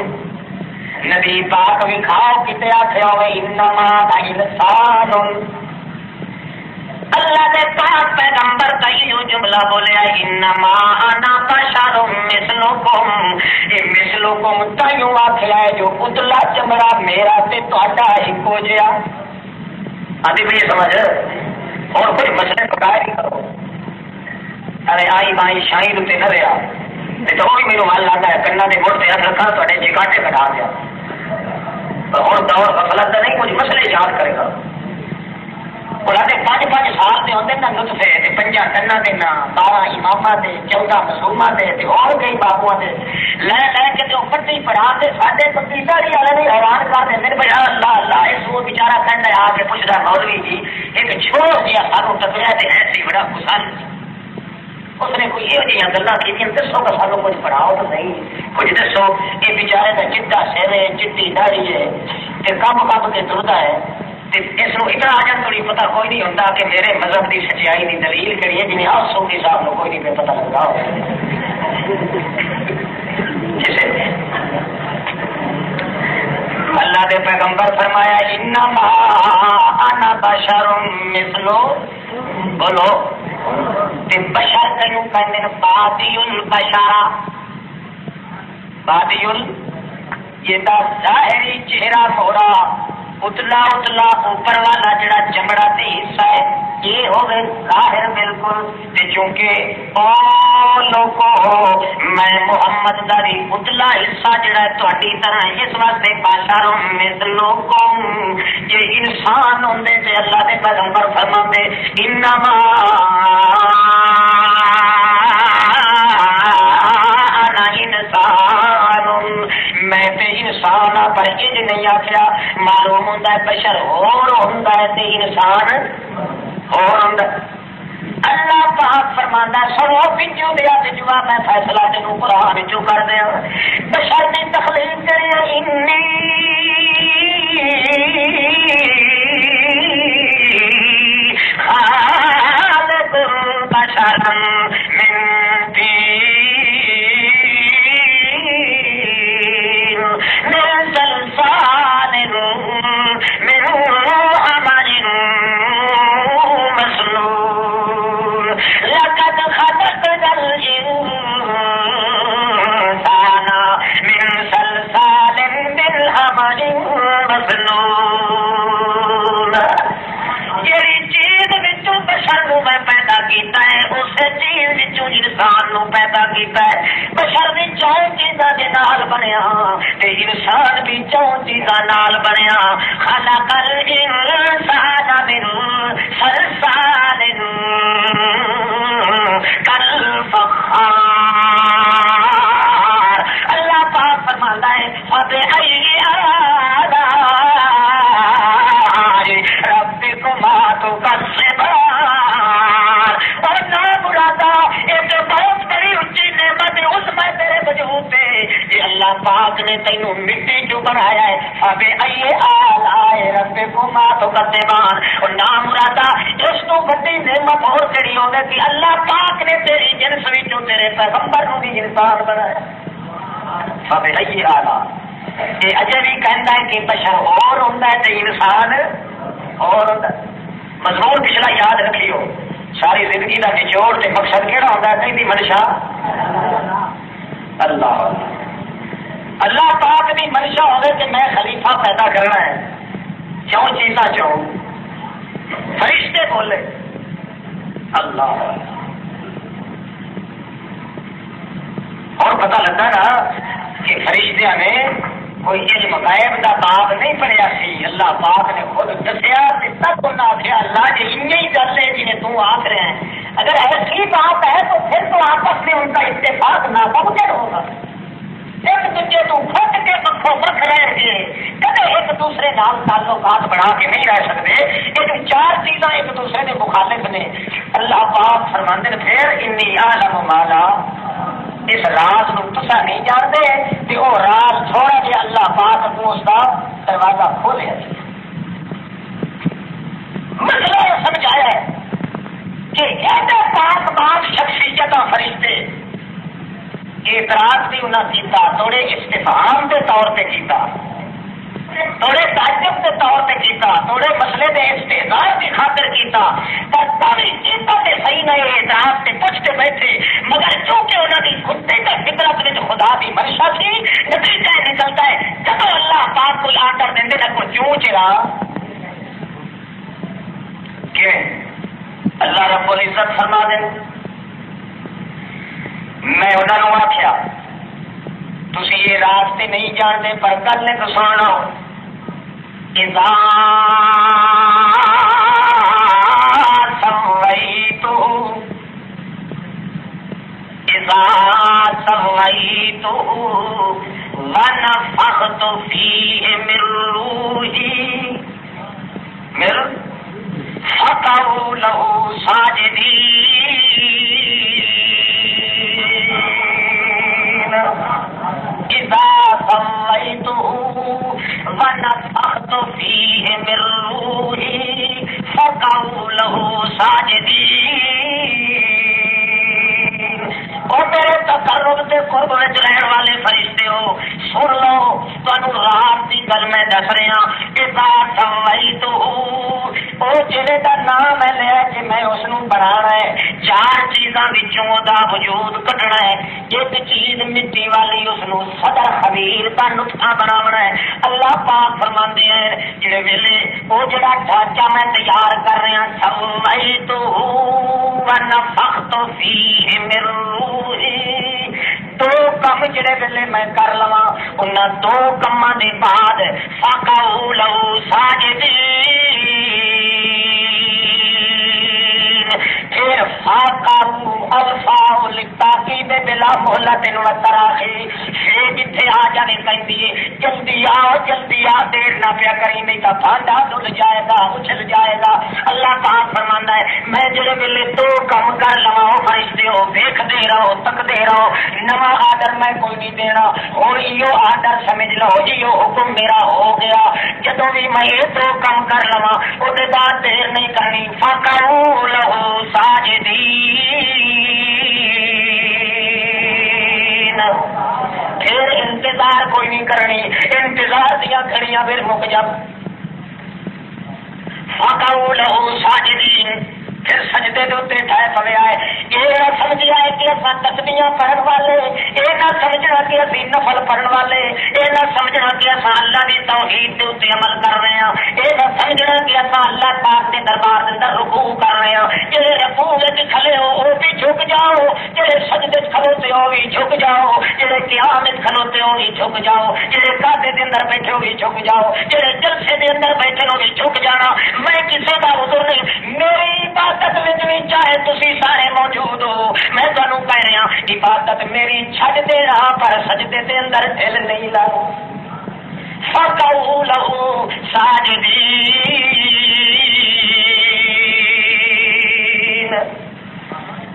نبی پاک بھی کھاؤ کتے آخیا ہوئے انما انا انسان اللہ دے پاک پیغمبر کا یہ جملہ بولیا انما انا بشر مثلکم یہ مثلکم تایوں آخیا ہے جو اتلا چمڑا میرا تے تہاڈا ہکو جیا آدھی بھی سمجھ اور کوئی مسئلے پکائے نہیں کرو ارے آئی مائی شاہی تے نہ رہا تو وہی میرے حال لاتا ہے کنا دے مڑ تے ہاتھ رکھا تو جگاٹے کٹا دیا اور دور غفلت نہیں کچھ مسئلے یاد کرے گا پانچ سال کے ہوتے نا نطفے پنجا ٹنا کے نا 12 امامہ دے 14 مسلمہ دے اور کئی بابو لے لے کے جو پٹی پڑھا کے سارے پتیساری والے بھی حیران کر دیں بھائی اللہ اللہ اس وہ بچارا کہنا آ کے پوچھتا مولوی جی ایک چھوڑ دیا سانو ٹکریا تو ایسی بڑا گسل اس نے کوئی یہ جہاں گلا کی دسو گا سانو کچھ پڑھاؤ تو نہیں کچھ دسو یہ بچارے کا چٹا سر ہے چٹی داڑھی ہے کم کم کے ترتا ہے اس کو اتنا آ جان تھوڑی پتا کوئی نہیں ہوتا کہ میرے مذہب کی سچائی کی دلیل کہڑی ہے جنہیں آپ سوفی صاحب کو کوئی نہیں پتا لگتا اللہ دے پیغمبر فرمایا انما انا بشر مثلو بولو تے بشر کیوں کہندے نے بادی البشرا بادی یہ تا ظاہری چہرہ موڑا اتلا اتلا اوپر والا جڑا چمڑا تے حصہ ہے یہ ہوگا ظاہر بالکل تے چونکہ او لوگو میں محمد داری اتلا حصہ جڑا ہے تہاڈی طرح اس واسطے بشر مثلکم یہ انسان ہوندے تے اللہ دے پیغمبر فرماندے انما انا انسان میں تے انسان پر اج نہیں آخیا معلوم ہوتا ہے بشر اور ہوتا ہے تے انسان اور ہوتا اللہ پاک فرماندا سنو پنجو دیا جواب میں فیصلہ تینوں قرآن چوں کر دیا بشر نے تخلیق کری انی خالق بشرا من طین من صلصال من حمأ مسنون لقد خلقنا الإنسان من صلصال من حمأ مسنون جڑی چیز وچوں بشر نو میں پیدا کیتا ہے اس چیز وچوں انسان نو پیدا کیتا ہے بشر بھی چون چیزاں دے نال بنیا تے انسان بھی چون چیزاں نال بنیا خلق الانسان من صلصال کالفخار اللہ پاک فرماتا ہے فبأي آلاء ربكما تكذبان اور نہ مرادا ایک بہت بڑی اونچی نعمت اس میں تیرے وجود پہ یہ اللہ پاک نے تینوں مٹی جو بنایا ہے فبأي آلائے ربکما تکذبان. اور نام مرادا اس تو بڑی نعمت اور کیڑی ہوگی کہ اللہ پاک نے تیری جنس وچوں تیرے پیغمبر نو بھی انسان بنایا. فبأي آلاء یہ اجے بھی کہندا ہے کہ بشر اور ہوندا ہے تے انسان اور ہوندا ہے. مضمون پچھلا یاد رکھیو. ساری زندگی کا نچوڑ تے مقصد کہڑا ہوتا ہے؟ کہ منشا اللہ اللہ پاک کی منشا ہوگی کہ میں خلیفہ پیدا کرنا ہے. کیوں چیزاں چاہوں فرشتے بولے اللہ. اور پتہ لگا نا کہ فرشتیاں نے کوئی علم غیب کا باب نہیں پڑھیا سی. اللہ پاک نے خود دسیا تک انہیں آخیا اللہ جی ان ہی گل ہے جنہیں تو آخ رہے ہیں. اگر ایسی بات ہے تو پھر تو آپس میں ان کا اتفاق ناممکن ہوگا. ایک دوسرے تو پھٹ کے پکھوں رکھ رہے تھے کدے ایک دوسرے نال تعلقات بڑھا کے نہیں رہ سکتے. یہ چار چیزاں ایک دوسرے کے مخالف نے. اللہ پاک فرماندے پھر انی عالم مالا اس راز کو تسا نہیں جانتے کہ وہ راز تھوڑا جہا اللہ پاک کو اس کا دروازہ کھولے. مسئلہ سمجھایا ہے کہ ایسے پاک پاک شخصیت فرشتے اعتراض بھی انہیں کیتا تھوڑے استفہام کے طور پہ کیتا تھوڑے تعجب کے طور پہ کیتا تھوڑے مسئلے کے استحصال کی خاطر کیتا پر صحیح نہیں اعتراض سے پوچھتے بیٹھے. مگر چونکہ انہوں کی کتے کے فطرت میں خدا کی منشا تھی نتیجہ نکلتا ہے جب اللہ پاک کو لا کر دیں نہ کو چونچ رہا کہ اللہ رب العزت فرما دیں. میں انہوں نے آخیا تھی یہ راستے نہیں جانتے پر گل نے تو سن لو. اذا سويته ونفخت فيه من روحي فقعوا له ساجدين. إذا سويته ونفخت فيه من روحي فقعوا له ساجدين. اور میرے تقرب سے قرب میں رہن والے فرشتے ہو سن لو تمہیں رات کی گل میں دس رہا. اذا سویتہ وہ جہے کا نام ہے لیا کہ میں اس کو بنانا ہے چار چیزاں وچوں دا وجود کٹنا ہے. ایک چیز مٹی والی اس کو صدر خبیر کا نطفہ بناونا ہے. اللہ پاک فرماندے ہیں جڑے ویلے وہ جڑا ڈھانچہ میں تیار کر رہا سویتہ ونفخت فیہ من روحی دو کم جڑے ویلے میں کر لوا انہاں دو کماں دے بعد فقعوا لہو ساجدین. پھر فاقعوا الفاء للتاکید بلا مہلت وتراخی پھر جتھے آ جانے پہندی ہے جلدی آ دیر نہ پیا کری نہیں تو بھانڈا دھل جائے گا اچھل جائے گا. اللہ پاک فرماندا ہے میں جڑے ویلے دو کم کر لوا فرشتے ہو دیکھتے رہو تکتے رہو نواں آرڈر میں کوئی نہیں دینا. اور یہ آرڈر سمجھ لو یہ حکم میرا ہو گیا. جدوں بھی میں یہ دو کم کر لوا اس کے بعد دیر نہیں کرنی. فقعوا لہو ساجدین. پھر انتظار کوئی نہیں کرنی. انتظار دیا کھڑیاں پھر مک جا. فقعوا لہو ساجدین. پھر سجدے دے اوتے ٹھائے پوے آئے. یہ نہ سمجھا ہے کہ اصا تسبیحاں پڑھن والے یہ نہ سمجھنا کہ اسی نفل پڑھن والے یہ نہ سمجھنا کہ اصا اللہ کی توحید کے اوتے عمل کر رہے ہیں. یہ نہ سمجھنا کہ اصا اللہ پاک کے دربار کے اندر رکوع کر رہے ہیں. جڑے رکوع وچ کھڑے ہو وہ بھی جھک جاؤ. جڑے سجدے کھلوتے ہو بھی جھک جاؤ. جڑے قیام وچ کھلوتے ہو بھی جھک جاؤ. جڑے قعدے دے اندر بیٹھے ہو بھی جھک جاؤ. جڑے جلسے دے اندر بیٹھے ہو بھی جھک جانا. میں کسی کا عذر نہیں. میری عبادت میں چاہے تسی سارے موجود ہو میں تمہیں کہہ رہا عبادت میری چھڈ دے رہا پر سجدے دے اندر دل نہیں لاؤ. فقعوا لہو ساجدین.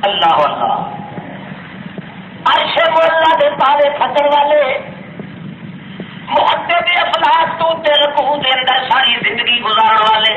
اللہ اللہ عرش مولا دے پاوے پھٹن والے محدث افلاک تو رکوع دے اندر ساری زندگی گزارن والے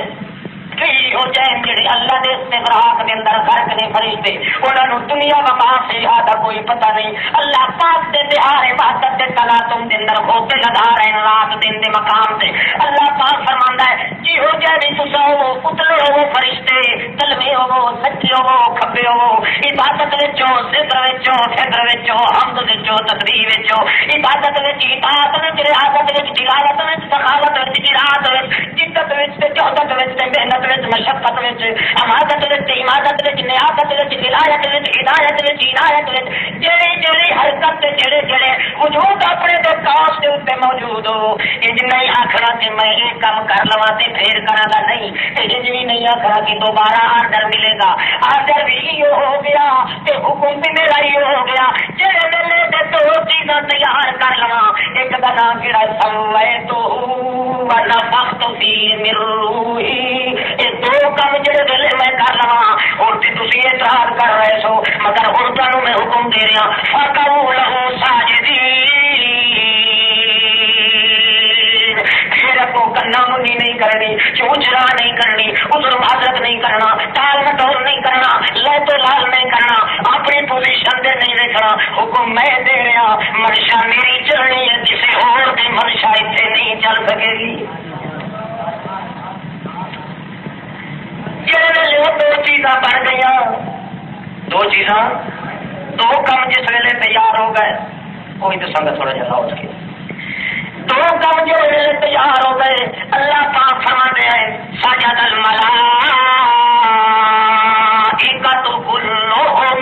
کئی ہو جائیں جڑے اللہ دے استغراق دے اندر غرق نے فرشتے انہاں نوں دنیا و ما فیہا دا کوئی پتہ نہیں. اللہ پاک دے دیار عبادت دے تلاطم دے اندر ہو کے لگا رہے ہیں رات دن دے مقام تے. اللہ پاک فرماندا ہے جی ہو جائے بھی تساں ہو اتلے ہو فرشتے تلوے ہو سچے ہو کھبے ہو عبادت وچوں ذکر وچوں فکر وچوں حمد وچوں تسبیح وچوں عبادت وچ اطاعت وچ ریاضت وچ تلاوت وچ سخاوت وچ قرات وچ جدت وچ تے جہد وچ تے محنت مشقت امادت عمادت نیابت ولایت ہدایت عنایت جڑی جڑی حرکت جڑے جڑے وجود اپنے دے کاش دے اوپر موجود ہو انج نہیں آکھنا کہ میں یہ کام کر لواں تے پھر کراں گا نہیں انج بھی نہیں آکھنا کہ دوبارہ آرڈر ملے گا آرڈر بھی ہو گیا تے حکم بھی میرا ہی ہو گیا جڑے ویلے تے دو چیزاں تیار کر لواں ایک دا نام کیڑا سمیتو ونفخت فیہ من روحی دو کام جڑے ویلے میں کر لواں اور تسی اعتراض کر رہے سو مگر ہن تانوں میں حکم دے رہا فقعوا لہ ساجدین پھر کو کنا منی نہیں کرنی چوچرا نہیں کرنی عذر معذرت نہیں کرنا ٹال مٹول نہیں کرنا لے تو لال نہیں کرنا اپنی پوزیشن دے نہیں رکھنا حکم میں دے رہا منشا میری چلنی ہے کسی اور کی منشا اتنے نہیں چل سکے گی. دو چیزاں بن گئی دو چیزاں دو کام جس ویلے تیار ہو گئے کوئی تو سنگ تھوڑا جہا ہو کے دو کام جو ویلے تیار ہو گئے اللہ پاک فرماتے ہیں سجد الملائکۃ کلھم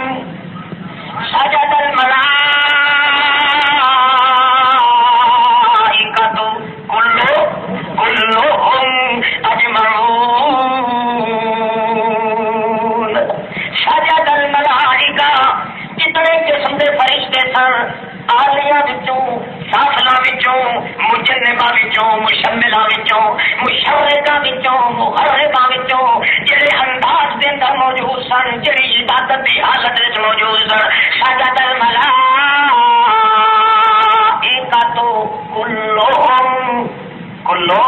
سجد الملائکۃ کلھم اجمعون. سجد الملائکہ جتنے قسم کے فرشتے سن آلیاں وچوں سافلاں وچوں مجنباں وچوں مشملاں وچوں مشرقاں وچوں مغرباں وچوں جڑے انداز دے اندر موجود سن جڑی عبادت دی حالت وچ موجود سن سجد الملائکۃ کلھم کلو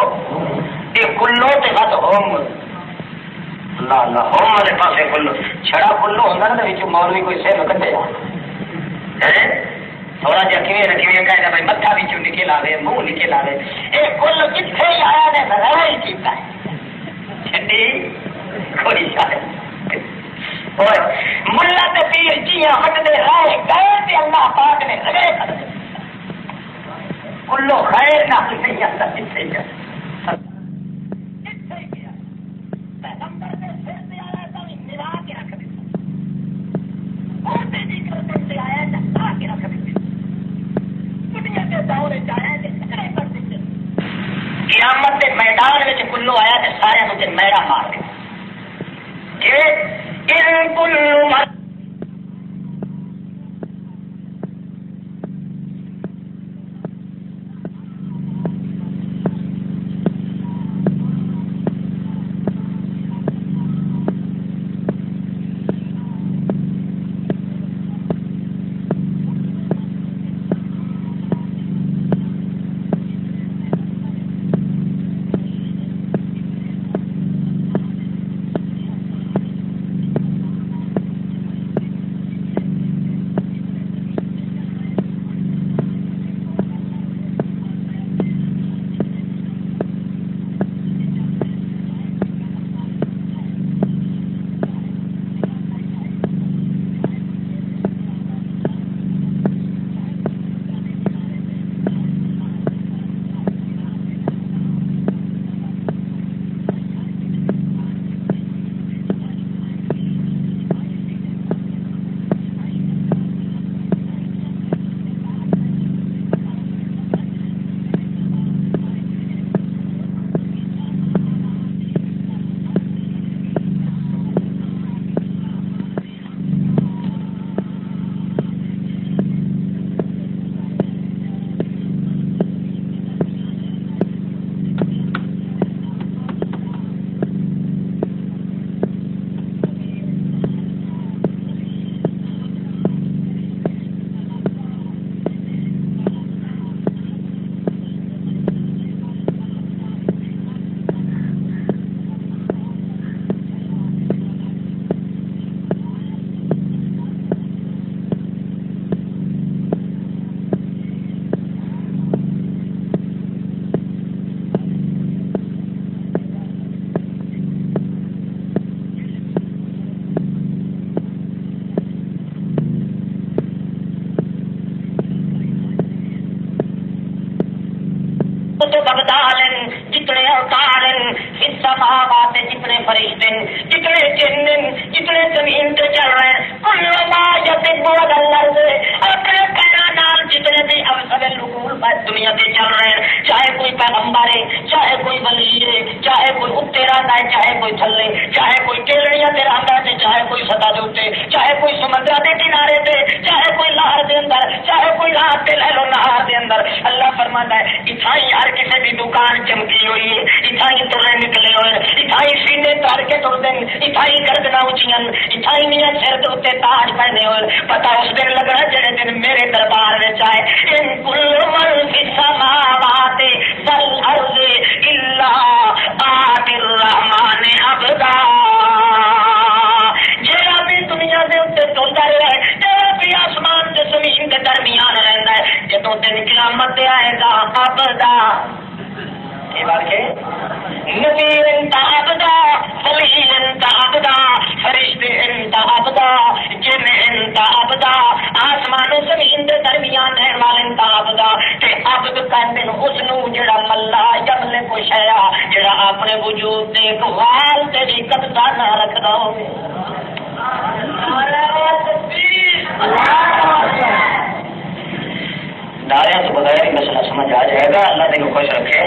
یہ کلو تے ہاتھ ہوم لا لا ہوم والے پاسے کلو چھڑا کلو ہوتا نا بچوں مولوی کوئی سر کٹے تھوڑا جا کیویں کہہ بھائی متھا بچوں نکل آوے منہ نکل آوے یہ کل کتنے آیا نے بغیر کیتا ہے چھڈی کوئی شاید ملا تے پیر جیاں ہٹدے رہے گئے تے اللہ پاک نے رہے کلو خیر نہ نہیں آتا کتنے جا قیامت کے میدان میں کلو آیا تو سارے میڑا مار دیا السماوات جتنے فرشتے جتنے جن جتنے زمین پہ چل رہے ہیں کل ما یتب الارض اپنے پیروں نال جتنے بھی افسر الرکول دنیا پہ چل رہے ہیں چاہے کوئی پیغمبر ہے چاہے کوئی ولی ہے چاہے کوئی اتنے رہتا ہے چاہے کوئی تھلے چاہے کوئی ٹیلڑیاں تے رہتا ہے چاہے کوئی سطح دے اوتے چاہے کوئی سمندر کے کنارے تے چاہے کوئی لہر دے اندر چاہے کوئی رات تے لے لو نہار دے اندر اللہ فرماتا ہے اتھائی ہر کسی بھی دکان چمکی ہوئی ہے اتھائی ترے نکلے ہوئے اتھائی سینے تار کے تر دیں اتھائی گردنا اچیاں اتھائی میاں سر دے اوتے تاج پہنے ہوئے پتہ اس دن لگنا جڑے دن میرے دربار وچ آئے ان کل من فی السماوات والارض الا آتی الرحمن عبدا جڑا بھی دنیا دے اوتے چلدا رہے جڑا بھی آسمان تے زمین دے درمیان رہندا ہے جدوں دن قیامت آئے گا عبدا یہ بات کہ نبی انت عبدا ولی انت عبدا فرشتے انت عبدا جن انت عبدا آسمان و زمین دے درمیان رہن والے انت عبدا تے عبد کہندے اس نو جڑا ملا یملے کو شیا جڑا اپنے وجود تے ایک وال تے بھی قبضہ نہ رکھدا ہوے نعرے تو بغیر مسئلہ سمجھ آ جائے گا اللہ تین خوش رکھے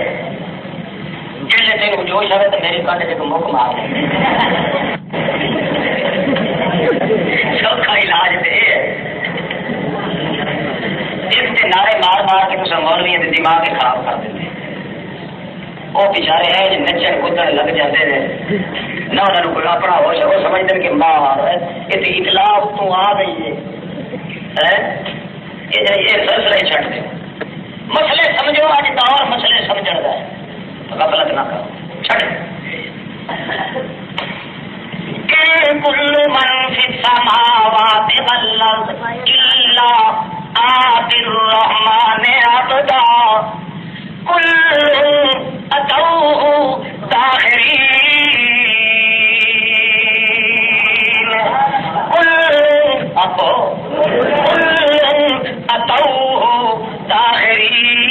جس تین جوش آئے تو میری کانڈے سے مک مار دیں سوکھا علاج دے اس کے نعرے مار مار کے کچھ مولوی دماغ خراب کر دیتے وہ بچارے ہیں جو نچن کودن لگ جاتے ہیں نہ انہوں نے کوئی اپنا ہوش وہ سمجھتے ہیں کہ مار یہ اطلاع تو آ گئی ہے یہ سلسلے چھٹ دے مسئلے سمجھو اج دور مسئلے سمجھن دا ہے غفلت نہ کرو چھٹ کل من فی السماوات والارض الا آتی الرحمن عبدا کل اتوه داخرین کل اتوه داخرین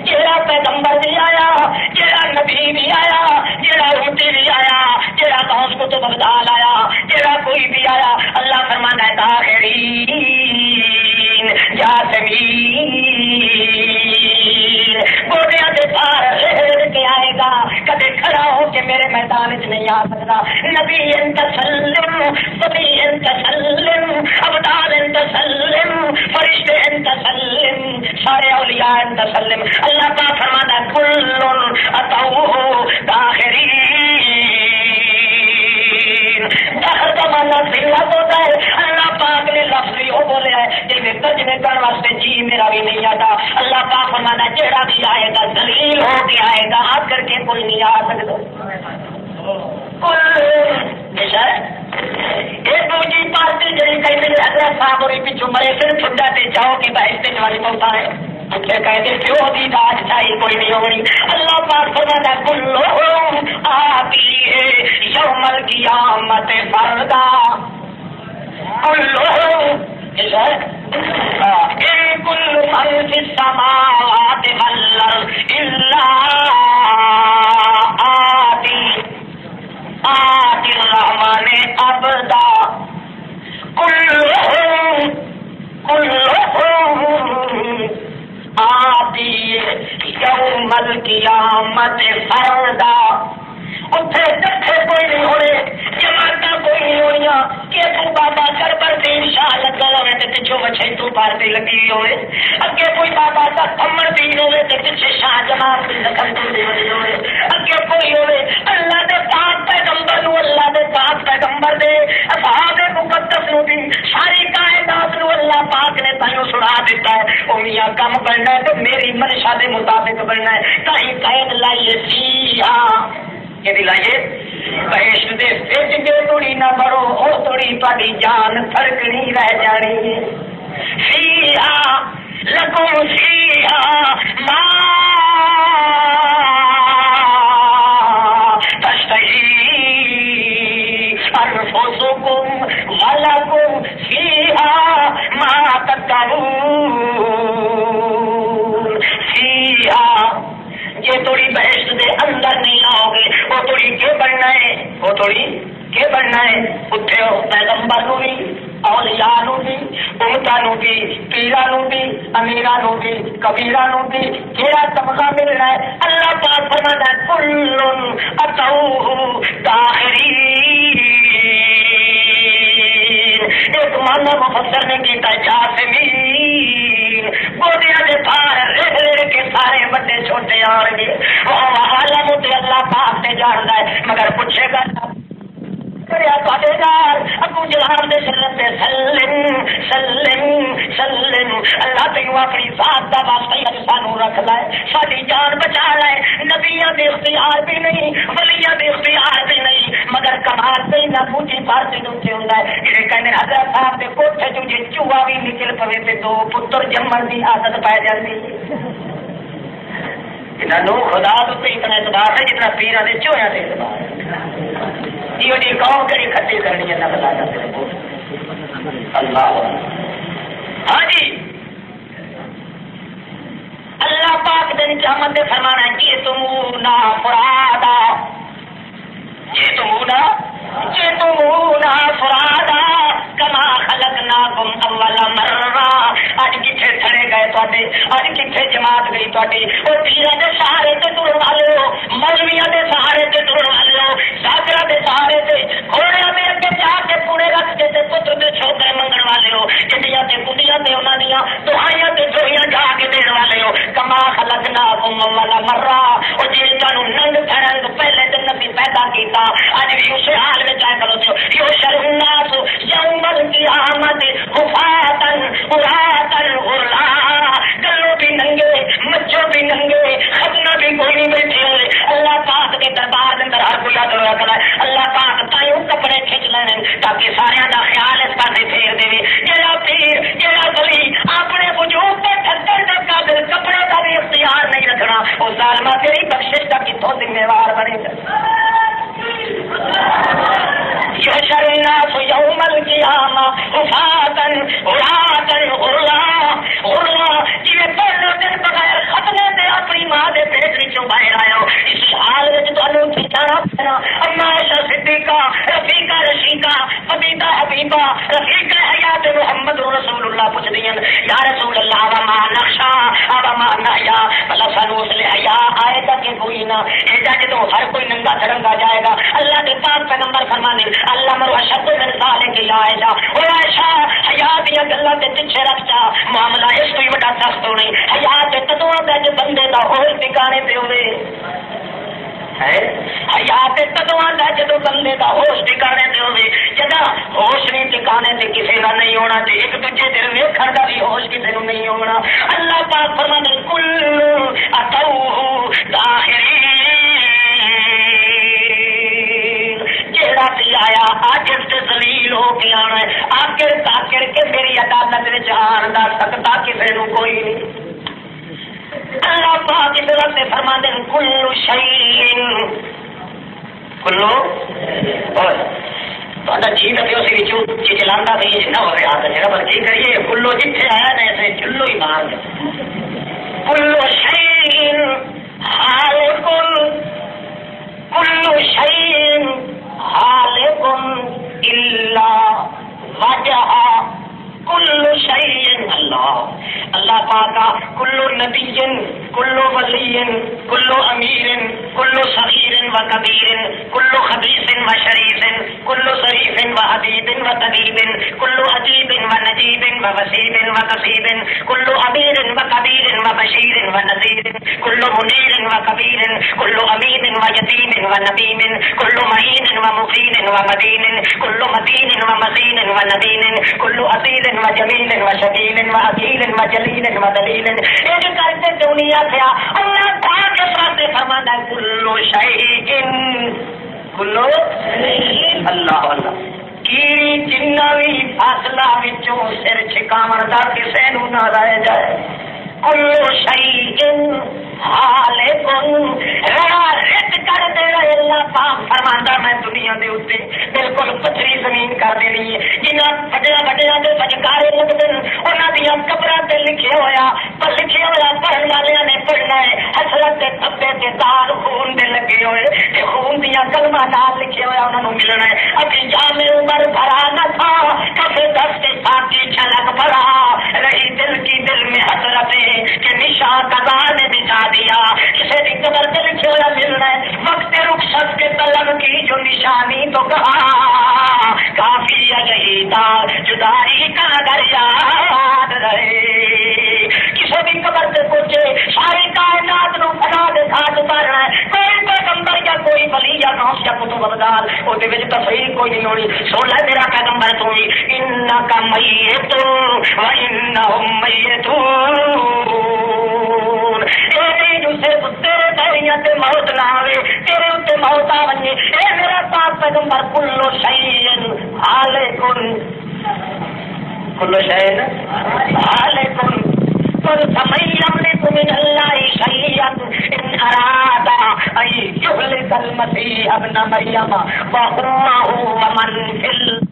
جڑا پیغمبر بھی آیا جڑا نبی بھی آیا جڑا روٹی بھی آیا جڑا غوث قطب ابدال آیا جڑا کوئی بھی آیا اللہ فرمانا ہے داخرین جاسمین گوڑیاں دے پار رہ کے آئے گا کدے کھڑا ہو کے میرے میدان وچ نہیں آ سکتا نبی انت سلم ولی انت سلم ابدال انت سلم فرشتے انت سلم سارے اولیاء انت سلم اللہ کا فرمانا ہے کل اتوه داخرین داخل کا مانا ذلت ہوتا ہے اللہ پاک نے لفظ وہ بولے ہے جس میں ترجمے کرنے واسطے جی میرا بھی نہیں آتا اللہ پاک فرمانا ہے جیڑا بھی آئے گا ذلیل ہو کے آئے گا ہاتھ کر کے کوئی نہیں آ سکتا دوسری پارٹی جی کہتے حضرت صاحب اور پیچھو مرے پھر چھٹا تے جاؤ کہ بہشتے والی پہنچا ہے کہتے پیو دی داج چاہیے کوئی نہیں ہونی اللہ پاک فرماتا ہے کلہم آتی ہے یوم القیامت فردا کلہم ان کل من فی السماوات والارض الا آتی الرحمن عبدا کلہم آتی یوم القیامت فردا اتنے دکھے کوئی نہیں ہونے جماعت کوئی نہیں ہونی کہ تو بابا کربر دین شاہ لگا ہوئے تو پچھو بچے تو پارتی لگی ہوئے اگے کوئی بابا کا کمر دین ہوئے تو پیچھے شاہ جماعت کی لکھن دی ہوئے اگے کوئی ہوئے اللہ دے پاک پیغمبر نو اللہ دے پاک پیغمبر دے اصحاب مقدس نو دی ساری کائنات نو اللہ پاک نے تانوں سنا دیتا ہے او میاں کم بننا ہے تو میری منشا دے مطابق بننا ہے تاہی قید لائیے سیاں کہ لائیے بہشت دے فج کے توڑی نہ مرو او توڑی پاڑی جان تھڑکنی رہ جانی سیاں لکم سیاں ما انفسکم ولکم فیہا ما تدعون فیہا یہ تو بہشت دے اندر نہیں آؤ گے وہ تھوڑی کے بننا ہے وہ تھوڑی کے بننا ہے اتنے پیغمبر نو بھی اولیاء نو بھی امتا نو بھی پیرا نو بھی امیرا نو بھی کبیرا نو بھی کیڑا طبقہ ملنا ہے اللہ پاک فرماتا ہے کل اتوہ داخرین ایک مانا مفسر نے کیتا جاسمین گودیاں دے پار ریڑ کے سارے بڑے چھوٹے آن گے وہ عالم تے اللہ پاک تے جاندا ہے مگر پوچھے گا ابو جلال دے سلم سلم سلم اللہ تیوں اپنی ذات دا واسطہ سانو رکھ لائے ساری جان بچا لائے نبیاں دے اختیار بھی نہیں ولیاں دے اختیار بھی نہیں مگر کمال پہ نہ پوچھی پارٹی دے ہوندا ہے جڑے کہندے حضرت صاحب دے کوٹھے چوں جے چوہا بھی نکل پوے تے دو پتر جمن دی عادت پے جاندی انہوں خدا تو اتنا اعتبار ہے جتنا پیرا دے چوہیاں تے اعتبار ہے یہ جی قوم کری کھٹی کرنی ہے نہ بتا اللہ ہاں جی اللہ پاک دن قیامت دے فرمانا ہے کہ تمونا فرادا جئتمونا فرادا کما خلقناکم اول مرہ اج کتھے کھڑے گئے تواڈے اج کتھے جماعت گئی تواڈی او پیراں دے سہارے تے ٹرن والے ہو مولویاں دے سہارے تے ٹرن والے ہو ساکرا دے سہارے تے گھوڑیاں دے اگے جا کے پونے رکھ کے تے پتر دے چھوکرے منگن والے ہو چٹیاں تے کٹیاں تے انہاں دیاں دعائیاں تے جوڑیاں جا کے دین والے ہو کما خلقناکم اول مرہ او جی تانوں ننگ پھڑن پہلے تے نبی پیدا کیتا اج بھی اسی حال میں جائے کرو تو یحشر الناس یوم القیامت حفاۃ عراۃ غرلا گلو بھی ننگے مچھو بھی ننگے ختنہ بھی کوئی نہیں بیٹھے ہوئے اللہ پاک کے دربار کے اندر ہر کوئی آدر رکھنا ہے اللہ پاک تائیوں کپڑے کھچ لینے تاکہ سارے دا خیال اس پاسے پھیر دے جڑا پیر جڑا ولی اپنے وجود تے ٹھڈر دے قابل کپڑے دا بھی اختیار نہیں رکھنا او ظالما تیری بخشش دا کتوں ذمہ وار بنے گا یحشر الناس یوم القیامہ حفاۃ عراۃ غرلا غرلا جی پہلے دن بغیر ختنے دے اپنی ماں دے پیٹ وچوں باہر آیا ہو اس حال وچ تانوں کھچانا پڑا اما عائشہ صدیقہ رفیقہ رشیقہ حبیبہ حبیبہ رفیقہ حیات محمد رسول اللہ پوچھدیاں یا رسول اللہ وا ما نخشا وا ما نحیا بلا سانو اس لیے حیا آئے گا کہ کوئی نہ ایڈا جدوں ہر کوئی ننگا ترنگا جائے گا اللہ کے پاک پیغمبر فرمانے اللہ مرو اشد من ذالک یا عائشہ او عائشہ حیا دی گلاں تے پیچھے رکھ جا معاملہ اس کوئی بڑا سخت ہو نہیں حیا تے تدوں دا جو بندے دا ہوش ٹھکانے تے ہوے ہے حیا تے تدوں دا جدوں بندے دا ہوش ٹھکانے تے ہوے جدا ہوش نہیں ٹھکانے تے کسے دا نہیں ہونا تے ایک دوجے دے ویکھن دا بھی ہوش کسے نوں نہیں ہونا اللہ پاک فرمانے کل اتوہ داخرین جیڑا بھی آیا عاجز تے ذلیل ہو کے آنا ہے آخر تاخر کے میری عدالت وچ آن دا سکتا کسے نوں کوئی نہیں اللہ پاک اس وقت فرماندے کل شیء کلو اور تہاڈا جی لگے اسی وچوں چلانا بھی نہ ہوے آ تے رب کی کریے کلو جتھے آیا نا ایسے چلو ہی مار کل شیء خالق کل شیء خالق الا وجہ کل شیء اللہ پاک کل نبی کل ولی کل امیر کل صغیر و کبیر کل خبیث و شریف کل شریف و حبیب و طبیب کل عجیب و نجیب و وسیب و کسیب کل امیر و کبیر و بشیر و نذیر کل منیر و کبیر کل امین و یتیم و نبیم کل معین و مقین و مدین کل مدین و مزین و ندین کل اصیل و جمیل و شبیل و اصیل و جلیل و دلیل ایک کرتے دنیا تھیا اللہ پاک کے ساتھ فرماتا ہے کلو شیء کلو اللہ اللہ کی جنہ بھی فاصلہ وچوں سر چھکاون دا کسے نو نہ رہ جائے کلو شیء خالق رت کر دے اللہ پاک فرماندا میں دنیا دے اوتے بالکل پتھری زمین زمین کر دینی ہے. جنہاں بڑے بڑے دے سجکارے لگتے ہیں انہاں دیاں قبراں تے لکھے ہویا پڑھن والے نے پڑھنا ہے. حسرت کے تھبے تے دار خون دے لگے ہوئے تے خون دیاں کلمہ نال لکھے ہویا انہاں نوں ملنا ہے. ابھی جامع عمر بھرا نہ تھا کفے دست ساتھی چھلک بھرا رہی دل کی دل میں حسرتیں کہ نشان قضا نے بچھا دیا. کسی بھی قبر پہ لکھے ہوا ملنا ہے وقت رخصت کے طلب کی جو نشانی تو کہا کافی ہے یہی تھا جدائی کا اگر یاد رہے. کسی بھی قبر پہ پہنچے ساری کائنات نو فنا دے ساتھ اتارنا ہے. کوئی پیغمبر یا کوئی ولی یا غوث یا کتب ابدال وہ دے وچ تفریق کوئی نہیں ہونی. سن لے میرا پیغمبر تو ہی انک میت و انہم میتون. اے نہیں جو صرف تیرے پیریاں تے موت نہ آوے تیرے تے موت آ ونجے. اے میرا پاک پیغمبر کل شیء ہالکن کل شیء ہالکن پر سمن یملک من اللہ شیئا ان اراد ان یہلک المسیح ابن مریم وامہ ومن فی